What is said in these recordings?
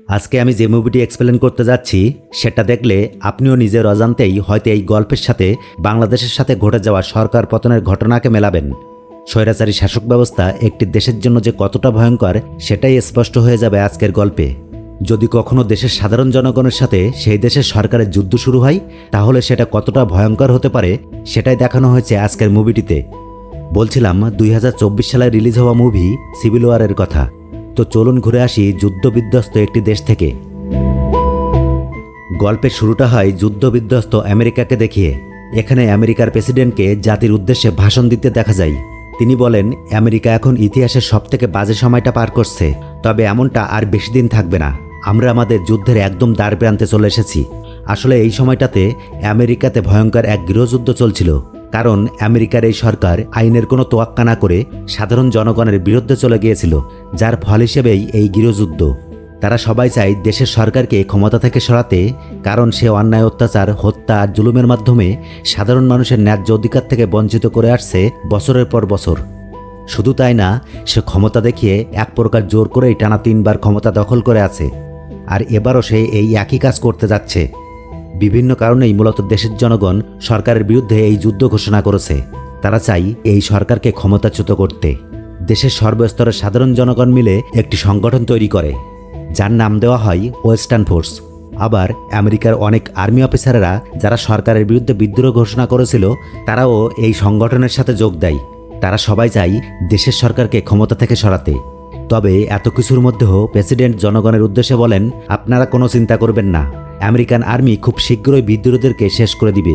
আজকে আমি যে মুভিটি এক্সপ্লেন করতে যাচ্ছি সেটা দেখলে আপনিও নিজের অজান্তেই হয়তো এই গল্পের সাথে বাংলাদেশের সাথে ঘটে যাওয়া সরকার পতনের ঘটনাকে মেলাবেন। স্বৈরাচারী শাসক ব্যবস্থা একটি দেশের জন্য যে কতটা ভয়ঙ্কর সেটাই স্পষ্ট হয়ে যাবে আজকের গল্পে। যদি কখনো দেশের সাধারণ জনগণের সাথে সেই দেশের সরকারের যুদ্ধ শুরু হয় তাহলে সেটা কতটা ভয়ঙ্কর হতে পারে সেটাই দেখানো হয়েছে আজকের মুভিটিতে। বলছিলাম 2024 সালে রিলিজ হওয়া মুভি সিভিল ওয়ারের কথা। তো চলুন ঘুরে আসি যুদ্ধবিধ্বস্ত একটি দেশ থেকে। গল্পের শুরুটা হয় যুদ্ধবিধ্বস্ত আমেরিকাকে দেখিয়ে। এখানে আমেরিকার প্রেসিডেন্টকে জাতির উদ্দেশ্যে ভাষণ দিতে দেখা যায়। তিনি বলেন, আমেরিকা এখন ইতিহাসের সবথেকে বাজে সময়টা পার করছে, তবে এমনটা আর বেশি দিন থাকবে না। আমরা আমাদের যুদ্ধের একদম দ্বারপ্রান্তে চলে এসেছি। আসলে এই সময়টাতে আমেরিকাতে ভয়ঙ্কর এক গৃহযুদ্ধ চলছিল, কারণ আমেরিকার এই সরকার আইনের কোনো তোয়াক্কা না করে সাধারণ জনগণের বিরুদ্ধে চলে গিয়েছিল, যার ফল হিসেবেই এই গৃহযুদ্ধ। তারা সবাই চায় দেশের সরকারকে ক্ষমতা থেকে সরাতে, কারণ সে অন্যায়, অত্যাচার, হত্যা আর জুলুমের মাধ্যমে সাধারণ মানুষের ন্যায্য অধিকার থেকে বঞ্চিত করে আসছে বছরের পর বছর। শুধু তাই না, সে ক্ষমতা দেখিয়ে এক প্রকার জোর করেই টানা 3 বার ক্ষমতা দখল করে আছে। আর এবারও সে এই একই কাজ করতে যাচ্ছে। বিভিন্ন কারণেই মূলত দেশের জনগণ সরকারের বিরুদ্ধে এই যুদ্ধ ঘোষণা করেছে। তারা চাই এই সরকারকে ক্ষমতাচ্যুত করতে। দেশের সর্বস্তরের সাধারণ জনগণ মিলে একটি সংগঠন তৈরি করে, যার নাম দেওয়া হয় ওয়েস্টার্ন ফোর্স। আবার আমেরিকার অনেক আর্মি অফিসারেরা যারা সরকারের বিরুদ্ধে বিদ্রোহ ঘোষণা করেছিল, তারাও এই সংগঠনের সাথে যোগ দেয়। তারা সবাই চাই দেশের সরকারকে ক্ষমতা থেকে সরাতে। তবে এত কিছুর মধ্যেও প্রেসিডেন্ট জনগণের উদ্দেশ্যে বলেন, আপনারা কোনো চিন্তা করবেন না, আমেরিকান আর্মি খুব শীঘ্রই বিদ্রোহীদেরকে শেষ করে দিবে।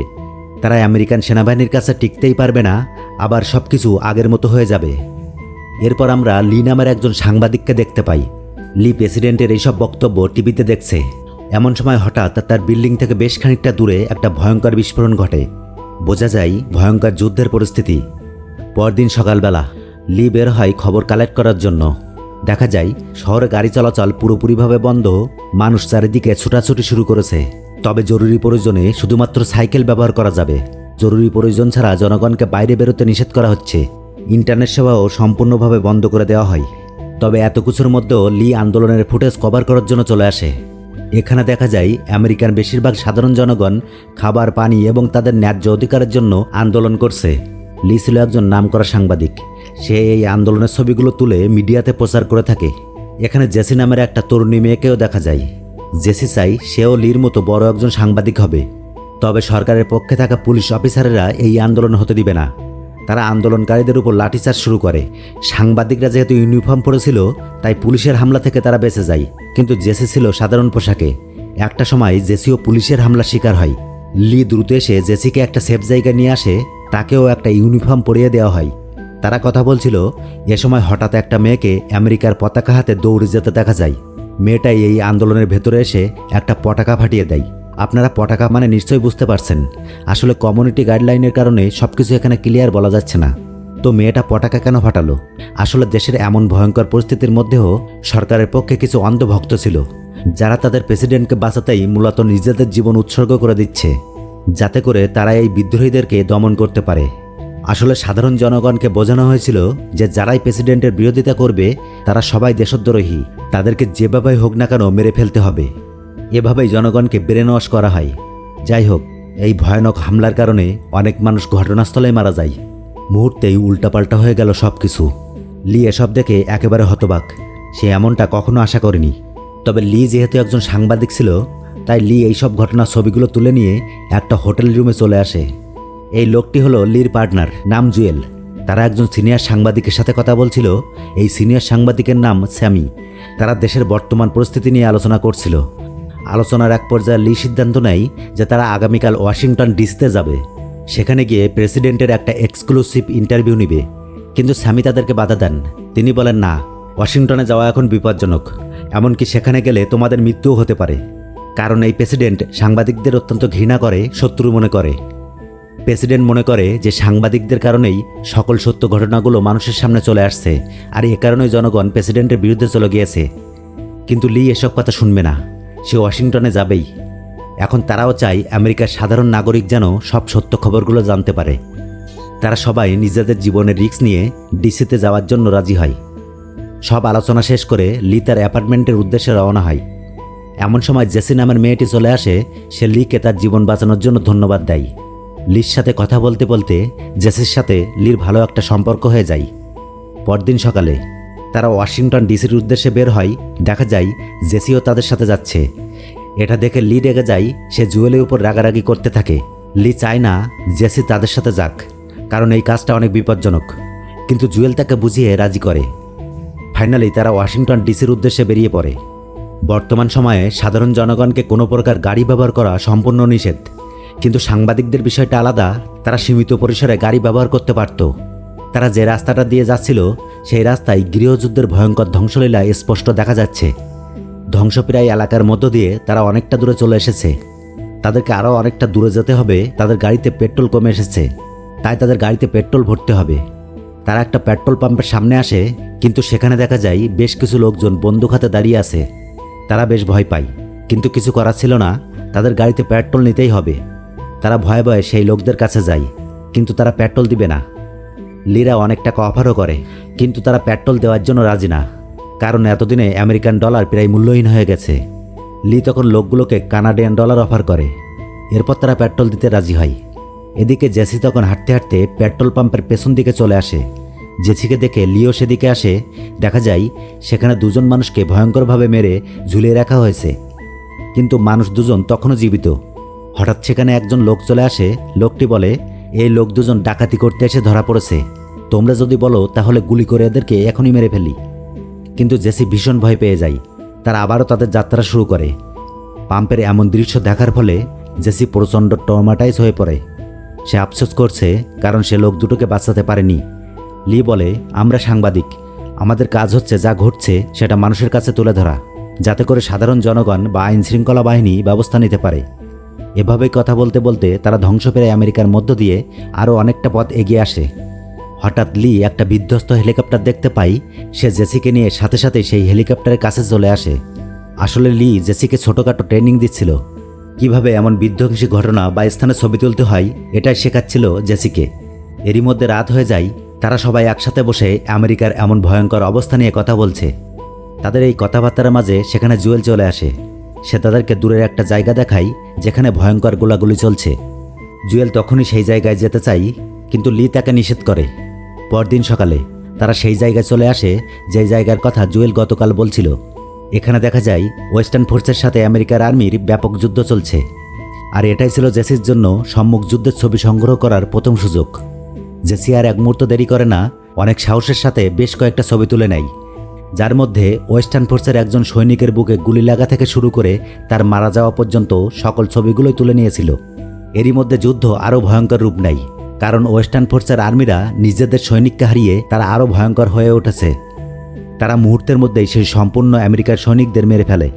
তারা আমেরিকান সেনাবাহিনীর কাছে টিকতেই পারবে না, আবার সব কিছু আগের মতো হয়ে যাবে। এরপর আমরা লি নামের একজন সাংবাদিককে দেখতে পাই। লি প্রেসিডেন্টের এইসব বক্তব্য টিভিতে দেখছে। এমন সময় হঠাৎ তার বিল্ডিং থেকে বেশ খানিকটা দূরে একটা ভয়ঙ্কর বিস্ফোরণ ঘটে। বোঝা যায় ভয়ঙ্কর যুদ্ধের পরিস্থিতি। পরদিন সকালবেলা লি বের হয় খবর কালেক্ট করার জন্য। দেখা যায় শহরে গাড়ি চলাচল পুরোপুরিভাবে বন্ধ। মানুষ চারিদিকে ছুটাছুটি শুরু করেছে। তবে জরুরি প্রয়োজনে শুধুমাত্র সাইকেল ব্যবহার করা যাবে। জরুরি প্রয়োজন ছাড়া জনগণকে বাইরে বেরোতে নিষেধ করা হচ্ছে। ইন্টারনেট সেবাও সম্পূর্ণভাবে বন্ধ করে দেওয়া হয়। তবে এত কিছুর মধ্যেও লি আন্দোলনের ফুটেজ কভার করার জন্য চলে আসে। এখানে দেখা যায় আমেরিকার বেশিরভাগ সাধারণ জনগণ খাবার, পানি এবং তাদের ন্যায্য অধিকারের জন্য আন্দোলন করছে। লি ছিল একজন নামকরা সাংবাদিক। সে এই আন্দোলনের ছবিগুলো তুলে মিডিয়াতে প্রচার করে থাকে। এখানে জেসি নামের একটা তরুণী মেয়েকেও দেখা যায়। জেসি চাই সেও লির মতো বড় একজন সাংবাদিক হবে। তবে সরকারের পক্ষে থাকা পুলিশ অফিসারেরা এই আন্দোলন হতে দিবে না। তারা আন্দোলনকারীদের উপর লাঠিচার্জ শুরু করে। সাংবাদিকরা যেহেতু ইউনিফর্ম পরেছিল, তাই পুলিশের হামলা থেকে তারা বেঁচে যায়। কিন্তু জেসি ছিল সাধারণ পোশাকে। একটা সময় জেসিও পুলিশের হামলার শিকার হয়। লি দ্রুত এসে জেসিকে একটা সেফ জায়গায় নিয়ে আসে। তাকেও একটা ইউনিফর্ম পরিয়ে দেওয়া হয়। তারা কথা বলছিল। এ সময় হঠাৎ একটা মেয়েকে আমেরিকার পতাকা হাতে দৌড়ে যেতে দেখা যায়। মেয়েটাই এই আন্দোলনের ভেতরে এসে একটা পতাকা ফাটিয়ে দেয়। আপনারা পতাকা মানে নিশ্চয়ই বুঝতে পারছেন। আসলে কমিউনিটি গাইডলাইনের কারণে সবকিছু এখানে ক্লিয়ার বলা যাচ্ছে না। তো মেয়েটা পতাকা কেন ফাটালো? আসলে দেশের এমন ভয়ঙ্কর পরিস্থিতির মধ্যেও সরকারের পক্ষে কিছু অন্ধভক্ত ছিল, যারা তাদের প্রেসিডেন্টকে বাঁচাতেই মূলত নিজেদের জীবন উৎসর্গ করে দিচ্ছে, যাতে করে তারা এই বিদ্রোহীদেরকে দমন করতে পারে। আসলে সাধারণ জনগণকে বোঝানো হয়েছিল যে যারাই প্রেসিডেন্টের বিরোধিতা করবে তারা সবাই দেশদ্রোহী, তাদেরকে যেভাবেই হোক না কেন মেরে ফেলতে হবে। এভাবেই জনগণকে ব্রেন ওয়াশ করা হয়। যাই হোক, এই ভয়ানক হামলার কারণে অনেক মানুষ ঘটনাস্থলেই মারা যায়। মুহূর্তেই উল্টাপাল্টা হয়ে গেল সব কিছু। লি এসব দেখে একেবারে হতবাক। সে এমনটা কখনো আশা করেনি। তবে লি যেহেতু একজন সাংবাদিক ছিল, তাই লি এইসব ঘটনার ছবিগুলো তুলে নিয়ে একটা হোটেল রুমে চলে আসে। এই লোকটি হলো লির পার্টনার, নাম জুয়েল। তারা একজন সিনিয়র সাংবাদিকের সাথে কথা বলছিল। এই সিনিয়র সাংবাদিকের নাম স্যামি। তারা দেশের বর্তমান পরিস্থিতি নিয়ে আলোচনা করছিল। আলোচনার এক পর্যায়ে লি সিদ্ধান্ত নেয় যে তারা আগামীকাল ওয়াশিংটন ডিসিতে যাবে। সেখানে গিয়ে প্রেসিডেন্টের একটা এক্সক্লুসিভ ইন্টারভিউ নিবে। কিন্তু স্যামি তাদেরকে বাধা দেন। তিনি বলেন, না, ওয়াশিংটনে যাওয়া এখন বিপজ্জনক। এমনকি সেখানে গেলে তোমাদের মৃত্যুও হতে পারে। কারণ এই প্রেসিডেন্ট সাংবাদিকদের অত্যন্ত ঘৃণা করে, শত্রু মনে করে। প্রেসিডেন্ট মনে করে যে সাংবাদিকদের কারণেই সকল সত্য ঘটনাগুলো মানুষের সামনে চলে আসছে, আর এ কারণেই জনগণ প্রেসিডেন্টের বিরুদ্ধে চলে গিয়েছে। কিন্তু লি এসব কথা শুনবে না। সে ওয়াশিংটনে যাবেই। এখন তারাও চায় আমেরিকার সাধারণ নাগরিক যেন সব সত্য খবরগুলো জানতে পারে। তারা সবাই নিজেদের জীবনের রিস্ক নিয়ে ডিসিতে যাওয়ার জন্য রাজি হয়। সব আলোচনা শেষ করে লি তার অ্যাপার্টমেন্টের উদ্দেশ্যে রওনা হয়। এমন সময় জেসি নামের মেয়েটি চলে আসে। সে লিকে তার জীবন বাঁচানোর জন্য ধন্যবাদ দেয়। লির সাথে কথা বলতে বলতে জেসির সাথে লির ভালো একটা সম্পর্ক হয়ে যায়। পরদিন সকালে তারা ওয়াশিংটন ডিসির উদ্দেশ্যে বের হয়। দেখা যায় জেসিও তাদের সাথে যাচ্ছে। এটা দেখে লি রেগে যায়। সে জুয়েলের উপর রাগারাগি করতে থাকে। লি চায় না জেসি তাদের সাথে যাক, কারণ এই কাজটা অনেক বিপজ্জনক, কিন্তু জুয়েল তাকে বুঝিয়ে রাজি করে। ফাইনালি তারা ওয়াশিংটন ডিসির উদ্দেশ্যে বেরিয়ে পড়ে। বর্তমান সময়ে সাধারণ জনগণকে কোনো প্রকার গাড়ি ব্যবহার করা সম্পূর্ণ নিষেধ, কিন্তু সাংবাদিকদের বিষয়টা আলাদা। তারা সীমিত পরিসরে গাড়ি ব্যবহার করতে পারত। তারা যে রাস্তাটা দিয়ে যাচ্ছিল সেই রাস্তায় গৃহযুদ্ধের ভয়ঙ্কর ধ্বংসলীলা স্পষ্ট দেখা যাচ্ছে। ধ্বংসপ্রায় এলাকার মধ্য দিয়ে তারা অনেকটা দূরে চলে এসেছে। তাদেরকে আরও অনেকটা দূরে যেতে হবে। তাদের গাড়িতে পেট্রোল কমে এসেছে, তাই তাদের গাড়িতে পেট্রোল ভরতে হবে। তারা একটা পেট্রোল পাম্পের সামনে আসে, কিন্তু সেখানে দেখা যায় বেশ কিছু লোকজন বন্দুক হাতে দাঁড়িয়ে আছে। তারা বেশ ভয় পায়, কিন্তু কিছু করার ছিল না। তাদের গাড়িতে পেট্রোল নিতেই হবে। তারা ভয়ে ভয়ে সেই লোকদের কাছে যায়, কিন্তু তারা পেট্রোল দিবে না। লিরা অনেক টাকা অফারও করে, কিন্তু তারা পেট্রোল দেওয়ার জন্য রাজি না, কারণ এতদিনে আমেরিকান ডলার প্রায় মূল্যহীন হয়ে গেছে। লি তখন লোকগুলোকে কানাডিয়ান ডলার অফার করে। এরপর তারা পেট্রোল দিতে রাজি হয়। এদিকে জেসি তখন হাঁটতে হাঁটতে পেট্রোল পাম্পের পেছন দিকে চলে আসে। জেসিকে দেখে লিও সেদিকে আসে। দেখা যায় সেখানে দুজন মানুষকে ভয়ঙ্করভাবে মেরে ঝুলিয়ে রাখা হয়েছে, কিন্তু মানুষ দুজন তখনও জীবিত। হঠাৎ সেখানে একজন লোক চলে আসে। লোকটি বলে, এই লোক দুজন ডাকাতি করতে এসে ধরা পড়েছে। তোমরা যদি বলো তাহলে গুলি করে এদেরকে এখনই মেরে ফেলি। কিন্তু জেসি ভীষণ ভয় পেয়ে যায়। তারা আবারও তাদের যাত্রা শুরু করে। পাম্পের এমন দৃশ্য দেখার ফলে জেসি প্রচণ্ড ট্রমাটাইজ হয়ে পড়ে। সে আফসোস করছে, কারণ সে লোক দুটোকে বাঁচাতে পারেনি। লি বলে, আমরা সাংবাদিক, আমাদের কাজ হচ্ছে যা ঘটছে সেটা মানুষের কাছে তুলে ধরা, যাতে করে সাধারণ জনগণ বা আইন শৃঙ্খলা বাহিনী ব্যবস্থা নিতে পারে। এভাবেই কথা বলতে বলতে তারা ধ্বংসপ্রায় আমেরিকার মধ্য দিয়ে আরও অনেকটা পথ এগিয়ে আসে। হঠাৎ লি একটা বিধ্বস্ত হেলিকপ্টার দেখতে পায়। সে জেসিকে নিয়ে সাথে সাথে সেই হেলিকপ্টারের কাছে চলে আসে। আসলে লি জেসিকে ছোটোখাটো ট্রেনিং দিচ্ছিল, কিভাবে এমন বিধ্বংসী ঘটনা বা স্থানে ছবি তুলতে হয় এটাই শেখাচ্ছিল জেসিকে। এরই মধ্যে রাত হয়ে যায়। তারা সবাই একসাথে বসে আমেরিকার এমন ভয়ঙ্কর অবস্থা নিয়ে কথা বলছে। তাদের এই কথাবার্তার মাঝে সেখানে জুয়েল চলে আসে। সে তাদেরকে দূরের একটা জায়গা দেখায় যেখানে ভয়ঙ্কর গোলাগুলি চলছে। জুয়েল তখনই সেই জায়গায় যেতে চায়, কিন্তু লি তাকে নিষেধ করে। পরদিন সকালে তারা সেই জায়গায় চলে আসে যে জায়গার কথা জুয়েল গতকাল বলছিল। এখানে দেখা যায় ওয়েস্টার্ন ফোর্সের সাথে আমেরিকার আর্মির ব্যাপক যুদ্ধ চলছে, আর এটাই ছিল জেসির জন্য সম্মুখ যুদ্ধের ছবি সংগ্রহ করার প্রথম সুযোগ। জেসি আর এক মুহূর্ত দেরি করে না, অনেক সাহসের সাথে বেশ কয়েকটা ছবি তুলে নেয়, যার মধ্যে ওয়েস্টার্ন ফোর্সের একজন সৈনিকের বুকে গুলি লাগা থেকে শুরু করে তার মারা যাওয়া পর্যন্ত সকল ছবিগুলোই তুলে নিয়েছিল। এরই মধ্যে যুদ্ধ আরও ভয়ঙ্কর রূপ নেয়, কারণ ওয়েস্টার্ন ফোর্সের আর্মিরা নিজেদের সৈনিককে হারিয়ে তারা আরও ভয়ঙ্কর হয়ে উঠেছে। তারা মুহূর্তের মধ্যেই সেই সম্পূর্ণ আমেরিকার সৈনিকদের মেরে ফেলে।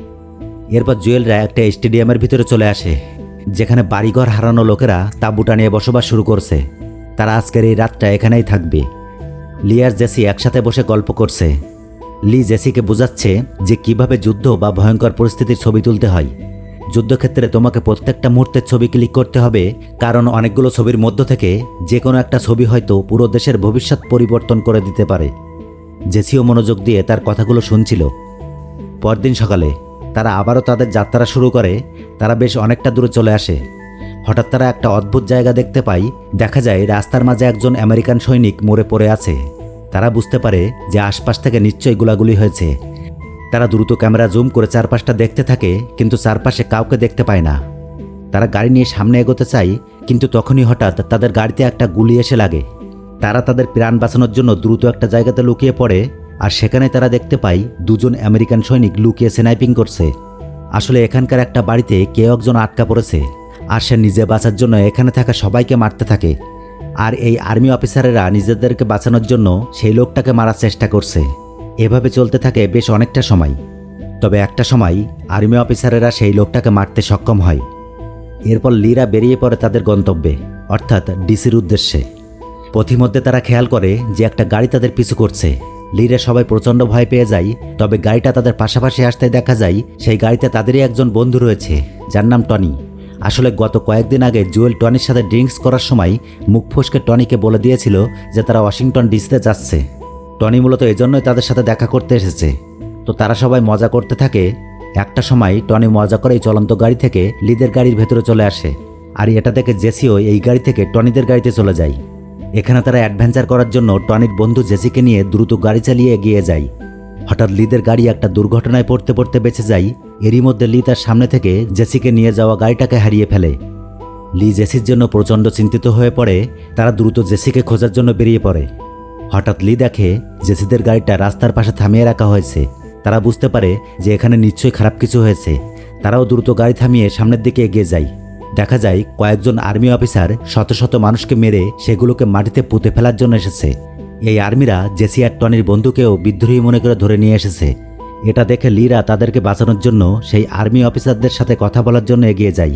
এরপর জুয়েলরা একটা স্টেডিয়ামের ভিতরে চলে আসে, যেখানে বাড়িঘর হারানো লোকেরা তাঁবুটা নিয়ে বসবাস শুরু করছে। তারা আজকের এই রাতটা এখানেই থাকবে। লি আর জেসি একসাথে বসে গল্প করছে। লি জেসিকে বোঝাচ্ছে যে কিভাবে যুদ্ধ বা ভয়ঙ্কর পরিস্থিতির ছবি তুলতে হয়। যুদ্ধক্ষেত্রে তোমাকে প্রত্যেকটা মুহূর্তের ছবি ক্লিক করতে হবে, কারণ অনেকগুলো ছবির মধ্য থেকে যে কোনো একটা ছবি হয়তো পুরো দেশের ভবিষ্যৎ পরিবর্তন করে দিতে পারে। জেসিও মনোযোগ দিয়ে তার কথাগুলো শুনছিল। পরদিন সকালে তারা আবারও তাদের যাত্রা শুরু করে। তারা বেশ অনেকটা দূরে চলে আসে। হঠাৎ তারা একটা অদ্ভুত জায়গা দেখতে পায়। দেখা যায় রাস্তার মাঝে একজন আমেরিকান সৈনিক মরে পড়ে আছে। তারা বুঝতে পারে যে আশপাশ থেকে নিশ্চয়ই গোলাগুলি হয়েছে। তারা দ্রুত ক্যামেরা জুম করে চারপাশটা দেখতে থাকে, কিন্তু চারপাশে কাউকে দেখতে পায় না। তারা গাড়ি নিয়ে সামনে এগোতে চায়, কিন্তু তখনই হঠাৎ তাদের গাড়িতে একটা গুলি এসে লাগে। তারা তাদের প্রাণ বাঁচানোর জন্য দ্রুত একটা জায়গাতে লুকিয়ে পড়ে, আর সেখানে তারা দেখতে পায় দুজন আমেরিকান সৈনিক লুকিয়ে স্নাইপিং করছে। আসলে এখানকার একটা বাড়িতে কেউ একজন আটকা পড়েছে, আর সে নিজে বাঁচার জন্য এখানে থাকা সবাইকে মারতে থাকে। আর এই আর্মি অফিসারেরা নিজেদেরকে বাঁচানোর জন্য সেই লোকটাকে মারার চেষ্টা করছে। এভাবে চলতে থাকে বেশ অনেকটা সময়। তবে একটা সময় আর্মি অফিসারেরা সেই লোকটাকে মারতে সক্ষম হয়। এরপর লিরা বেরিয়ে পড়ে তাদের গন্তব্যে, অর্থাৎ ডিসির উদ্দেশ্যে। পথিমধ্যে তারা খেয়াল করে যে একটা গাড়ি তাদের পিছু করছে। লিরা সবাই প্রচণ্ড ভয় পেয়ে যায়। তবে গাড়িটা তাদের পাশাপাশি আসতে দেখা যায় সেই গাড়িতে তাদেরই একজন বন্ধু রয়েছে, যার নাম টনি। আসলে গত কয়েকদিন আগে জুয়েল টনির সাথে ড্রিঙ্কস করার সময় মুখ ফসকে টনিকে বলে দিয়েছিল যে তারা ওয়াশিংটন ডিসিতে যাচ্ছে। টনি মূলত এজন্যই তাদের সাথে দেখা করতে এসেছে। তো তারা সবাই মজা করতে থাকে। একটা সময় টনি মজা করে এই চলন্ত গাড়ি থেকে লিদের গাড়ির ভেতরে চলে আসে, আর এটা দেখে জেসিও এই গাড়ি থেকে টনিদের গাড়িতে চলে যায়। এখানে তারা অ্যাডভেঞ্চার করার জন্য টনির বন্ধু জেসিকে নিয়ে দ্রুত গাড়ি চালিয়ে এগিয়ে যায়। হঠাৎ লিদের গাড়ি একটা দুর্ঘটনায় পড়তে পড়তে বেঁচে যায়। এরই মধ্যে লি তার সামনে থেকে জেসিকে নিয়ে যাওয়া গাড়িটাকে হারিয়ে ফেলে। লি জেসির জন্য প্রচণ্ড চিন্তিত হয়ে পড়ে। তারা দ্রুত জেসিকে খোঁজার জন্য বেরিয়ে পড়ে। হঠাৎ লি দেখে জেসিদের গাড়িটা রাস্তার পাশে থামিয়ে রাখা হয়েছে। তারা বুঝতে পারে যে এখানে নিশ্চয়ই খারাপ কিছু হয়েছে। তারাও দ্রুত গাড়ি থামিয়ে সামনের দিকে এগিয়ে যায়। দেখা যায় কয়েকজন আর্মি অফিসার শত শত মানুষকে মেরে সেগুলোকে মাটিতে পুঁতে ফেলার জন্য এসেছে। এই আর্মিরা জেসি আর টনির বন্ধুকেও বিদ্রোহী মনে করে ধরে নিয়ে এসেছে। এটা দেখে লিরা তাদেরকে বাঁচানোর জন্য সেই আর্মি অফিসারদের সাথে কথা বলার জন্য এগিয়ে যায়।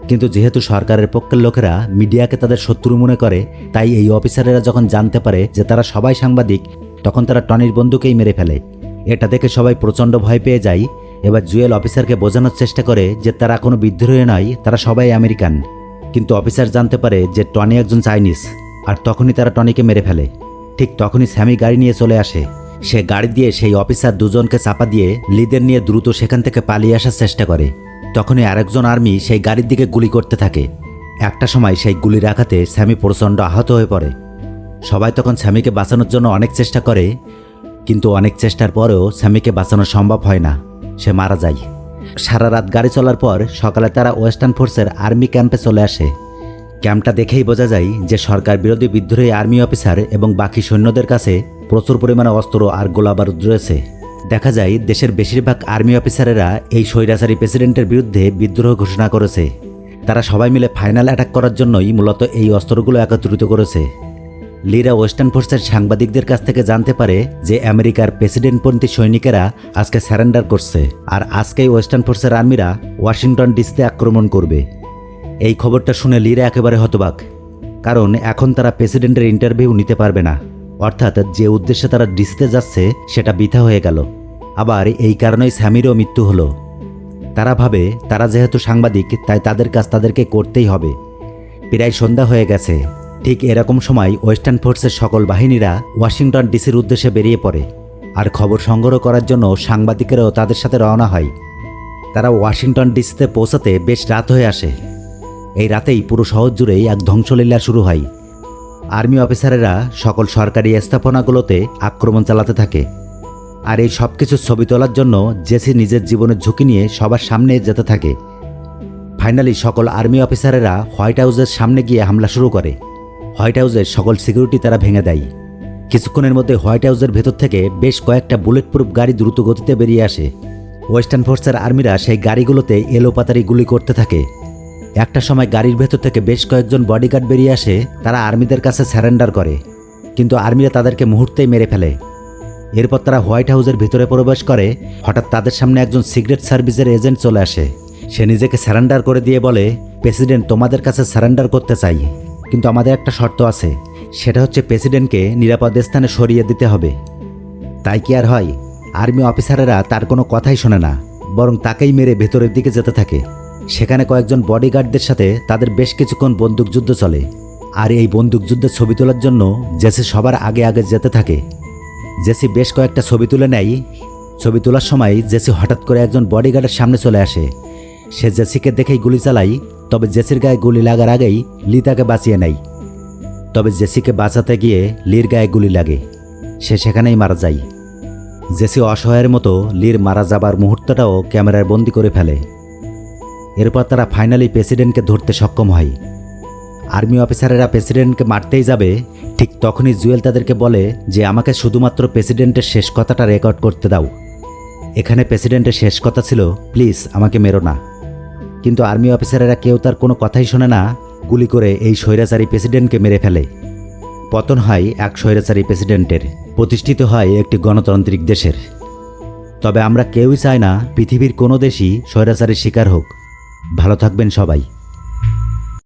কিন্তু যেহেতু সরকারের পক্ষের লোকেরা মিডিয়াকে তাদের শত্রু মনে করে, তাই এই অফিসারেরা যখন জানতে পারে যে তারা সবাই সাংবাদিক, তখন তারা টনির বন্ধুকেই মেরে ফেলে। এটা দেখে সবাই প্রচণ্ড ভয় পেয়ে যায়। এবার জুয়েল অফিসারকে বোঝানোর চেষ্টা করে যে তারা কোনো বিদ্রোহী নয়, তারা সবাই আমেরিকান। কিন্তু অফিসার জানতে পারে যে টনি একজন চাইনিজ, আর তখনই তারা টনিকে মেরে ফেলে। ঠিক তখনই স্যামি গাড়ি নিয়ে চলে আসে। সে গাড়ি দিয়ে সেই অফিসার দুজনকে চাপা দিয়ে লিদের নিয়ে দ্রুত সেখান থেকে পালিয়ে আসার চেষ্টা করে। তখনই আরেকজন আর্মি সেই গাড়ির দিকে গুলি করতে থাকে। একটা সময় সেই গুলির আঘাতে স্যামি প্রচণ্ড আহত হয়ে পড়ে। সবাই তখন স্যামিকে বাঁচানোর জন্য অনেক চেষ্টা করে, কিন্তু অনেক চেষ্টার পরেও স্যামিকে বাঁচানো সম্ভব হয় না। সে মারা যায়। সারা রাত গাড়ি চলার পর সকালে তারা ওয়েস্টার্ন ফোর্সের আর্মি ক্যাম্পে চলে আসে। ক্যাম্পটা দেখেই বোঝা যায় যে সরকার বিরোধী বিদ্রোহী আর্মি অফিসার এবং বাকি সৈন্যদের কাছে প্রচুর পরিমাণে অস্ত্র আর গোলাবারুদ রয়েছে। দেখা যায় দেশের বেশিরভাগ আর্মি অফিসারেরা এই স্বৈরাচারী প্রেসিডেন্টের বিরুদ্ধে বিদ্রোহ ঘোষণা করেছে। তারা সবাই মিলে ফাইনাল অ্যাটাক করার জন্যই মূলত এই অস্ত্রগুলো একত্রিত করেছে। লিরা ওয়েস্টার্ন ফোর্সের সাংবাদিকদের কাছ থেকে জানতে পারে যে আমেরিকার প্রেসিডেন্টপন্থী সৈনিকেরা আজকে স্যারেন্ডার করছে, আর আজকেই ওয়েস্টার্ন ফোর্সের আর্মিরা ওয়াশিংটন ডিসিতে আক্রমণ করবে। এই খবরটা শুনে লিরা একেবারে হতবাক, কারণ এখন তারা প্রেসিডেন্টের ইন্টারভিউ নিতে পারবে না। অর্থাৎ যে উদ্দেশ্যে তারা ডিসিতে যাচ্ছে সেটা বৃথা হয়ে গেল। আবার এই কারণেই স্যামিরও মৃত্যু হলো। তারা ভাবে তারা যেহেতু সাংবাদিক, তাই তাদের কাজ তাদেরকে করতেই হবে। প্রায় সন্ধ্যা হয়ে গেছে। ঠিক এরকম সময় ওয়েস্টার্ন ফোর্সের সকল বাহিনীরা ওয়াশিংটন ডিসির উদ্দেশ্যে বেরিয়ে পড়ে, আর খবর সংগ্রহ করার জন্য সাংবাদিকেরাও তাদের সাথে রওনা হয়। তারা ওয়াশিংটন ডিসিতে পৌঁছাতে বেশ রাত হয়ে আসে। এই রাতেই পুরো শহর জুড়েই এক ধ্বংসলীলা শুরু হয়। আর্মি অফিসারেরা সকল সরকারি স্থাপনাগুলোতে আক্রমণ চালাতে থাকে, আর এই সব কিছুর ছবি তোলার জন্য জেসি নিজের জীবনের ঝুঁকি নিয়ে সবার সামনে যেতে থাকে। ফাইনালি সকল আর্মি অফিসারেরা হোয়াইট হাউসের সামনে গিয়ে হামলা শুরু করে। হোয়াইট হাউসের সকল সিকিউরিটি তারা ভেঙে দেয়। কিছুক্ষণের মধ্যে হোয়াইট হাউসের ভেতর থেকে বেশ কয়েকটা বুলেট প্রুফ গাড়ি দ্রুত গতিতে বেরিয়ে আসে। ওয়েস্টার্ন ফোর্সের আর্মিরা সেই গাড়িগুলোতে এলোপাতারি গুলি করতে থাকে। একটা সময় গাড়ির ভেতর থেকে বেশ কয়েকজন বডিগার্ড বেরিয়ে আসে। তারা আর্মিদের কাছে স্যারেন্ডার করে, কিন্তু আর্মিরা তাদেরকে মুহূর্তেই মেরে ফেলে। এরপর তারা হোয়াইট হাউসের ভিতরে প্রবেশ করে। হঠাৎ তাদের সামনে একজন সিক্রেট সার্ভিসের এজেন্ট চলে আসে। সে নিজেকে স্যারেন্ডার করে দিয়ে বলে, প্রেসিডেন্ট তোমাদের কাছে স্যারেন্ডার করতে চাই, কিন্তু আমাদের একটা শর্ত আছে। সেটা হচ্ছে প্রেসিডেন্টকে নিরাপদ স্থানে সরিয়ে দিতে হবে। তাই কি আর হয়? আর্মি অফিসারেরা তার কোনো কথাই শোনে না, বরং তাকেই মেরে ভেতরের দিকে যেতে থাকে। সেখানে কয়েকজন বডিগার্ডদের সাথে তাদের বেশ কিছুক্ষণ বন্দুকযুদ্ধ চলে, আর এই বন্দুকযুদ্ধের ছবি তোলার জন্য জেসি সবার আগে আগে যেতে থাকে। জেসি বেশ কয়েকটা ছবি তুলে নেয়। ছবি তোলার সময় জেসি হঠাৎ করে একজন বডিগার্ডের সামনে চলে আসে। সে জেসিকে দেখেই গুলি চালায়, তবে জেসির গায়ে গুলি লাগার আগেই লি তাকে বাঁচিয়ে নেয়। তবে জেসিকে বাঁচাতে গিয়ে লির গায়ে গুলি লাগে। সে সেখানেই মারা যায়। জেসি অসহায়ের মতো লির মারা যাবার মুহূর্তটাও ক্যামেরায় বন্দি করে ফেলে। এরপর তারা ফাইনালি প্রেসিডেন্টকে ধরতে সক্ষম হয়। আর্মি অফিসারেরা প্রেসিডেন্টকে মারতেই যাবে, ঠিক তখনই জুয়েল তাদেরকে বলে যে আমাকে শুধুমাত্র প্রেসিডেন্টের শেষ কথাটা রেকর্ড করতে দাও। এখানে প্রেসিডেন্টের শেষ কথা ছিল, প্লিজ আমাকে মেরো না। কিন্তু আর্মি অফিসারেরা কেউ তার কোনো কথাই শোনে না। গুলি করে এই স্বৈরাচারী প্রেসিডেন্টকে মেরে ফেলে। পতন হয় এক স্বৈরাচারী প্রেসিডেন্টের, প্রতিষ্ঠিত হয় একটি গণতান্ত্রিক দেশের। তবে আমরা কেউই চাই না পৃথিবীর কোনো দেশই স্বৈরাচারীর শিকার হোক। ভালো থাকবেন সবাই।